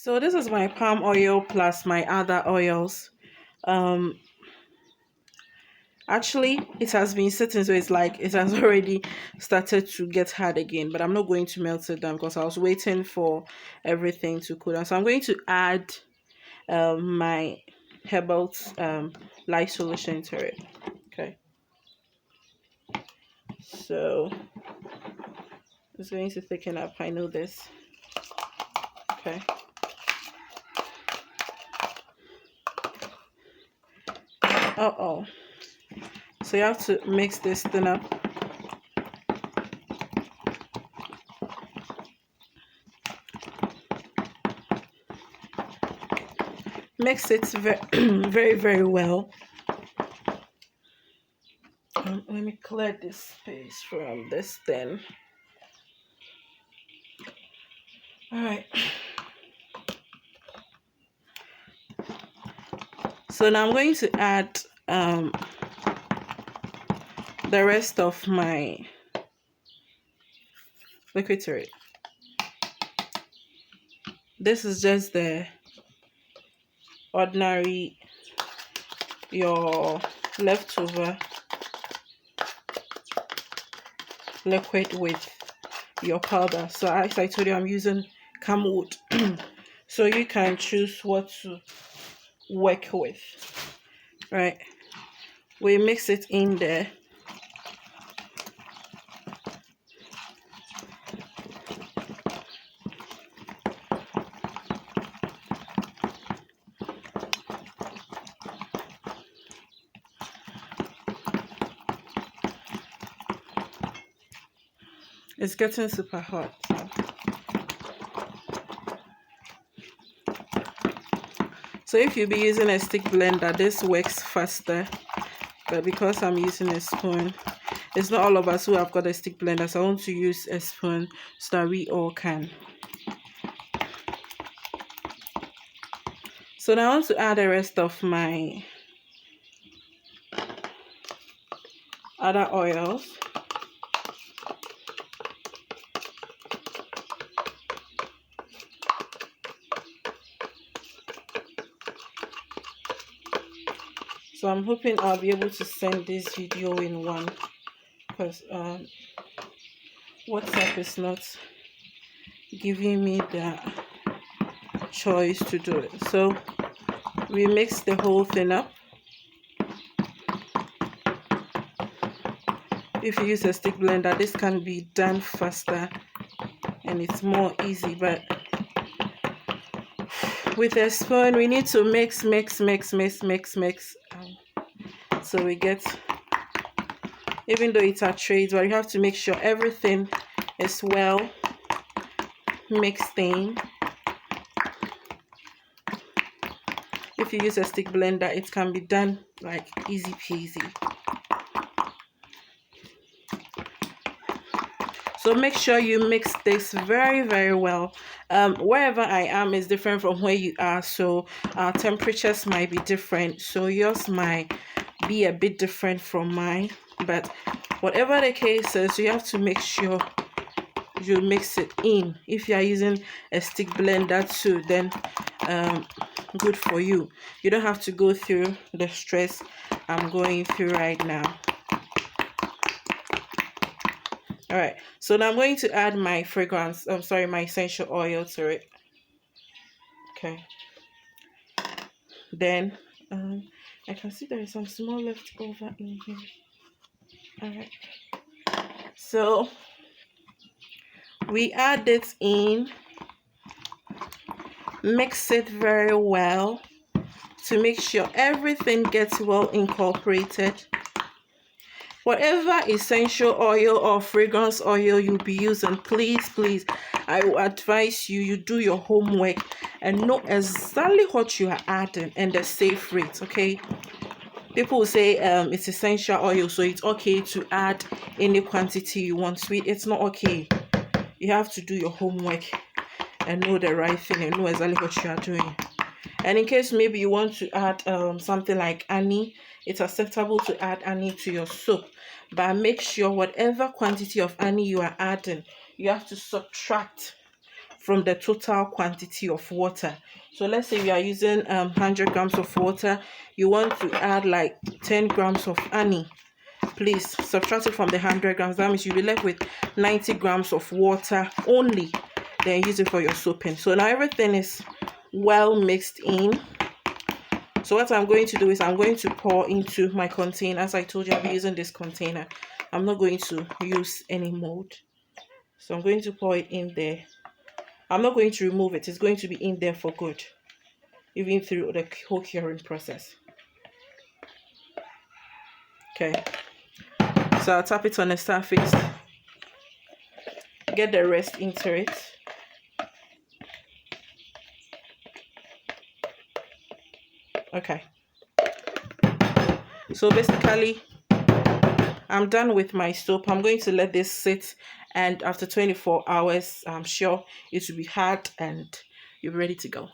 So this is my palm oil plus my other oils. Um, Actually, it has been sitting, so it's like it has already started to get hard again. But I'm not going to melt it down because I was waiting for everything to cool down. So I'm going to add my herbal light solution to it. Okay, so it's going to thicken up. I know this. Okay. Oh. So you have to mix this thing up. Mix it very, very well. Let me clear this space from this thing. All right. So now I'm going to add the rest of my liquid to it. This is just the ordinary, your leftover liquid with your powder. So as I told you, I'm using camwood. So you can choose what to work with. Right, we mix it in there. It's getting super hot. So if you be using a stick blender, this works faster. But because I'm using a spoon, it's not all of us who have got a stick blender, so I want to use a spoon so that we all can. So now I want to add the rest of my other oils. So I'm hoping I'll be able to send this video in one, because WhatsApp is not giving me the choice to do it. So we mix the whole thing up. If you use a stick blender, this can be done faster and it's more easy, but with a spoon we need to mix. So we get, even though it's a trade, but you have to make sure everything is well mixed in. If you use a stick blender, it can be done like easy peasy. So make sure you mix this very, very well. Wherever I am is different from where you are, so our temperatures might be different. So yours might be a bit different from mine. But whatever the case is, you have to make sure you mix it in. If you are using a stick blender too, then good for you. You don't have to go through the stress I'm going through right now. All right, so now I'm going to add my fragrance, my essential oil to it. Okay. Then I can see there is some small left over in here. All right. So we add it in, mix it very well to make sure everything gets well incorporated. Whatever essential oil or fragrance oil you'll be using, please, I will advise you do your homework and know exactly what you are adding and the safe rate, okay? People will say it's essential oil, so it's okay to add any quantity you want. Sweet, it's not okay. You have to do your homework and know the right thing and know exactly what you are doing. And in case maybe you want to add something like honey, it's acceptable to add honey to your soap, but make sure whatever quantity of honey you are adding, you have to subtract from the total quantity of water. So let's say we are using 100 grams of water, you want to add like 10 grams of honey. Please subtract it from the 100 grams. That means you'll be left with 90 grams of water only. Then use it for your soaping. So now everything is well mixed in. So what I'm going to do is I'm going to pour into my container. As I told you, I'll be using this container. I'm not going to use any mold. So I'm going to pour it in there. I'm not going to remove it. It's going to be in there for good, even through the whole curing process. Okay. So I'll tap it on the surface. Get the rest into it. Okay. So basically, I'm done with my soap. I'm going to let this sit, and after 24 hours, I'm sure it will be hard and you're ready to go.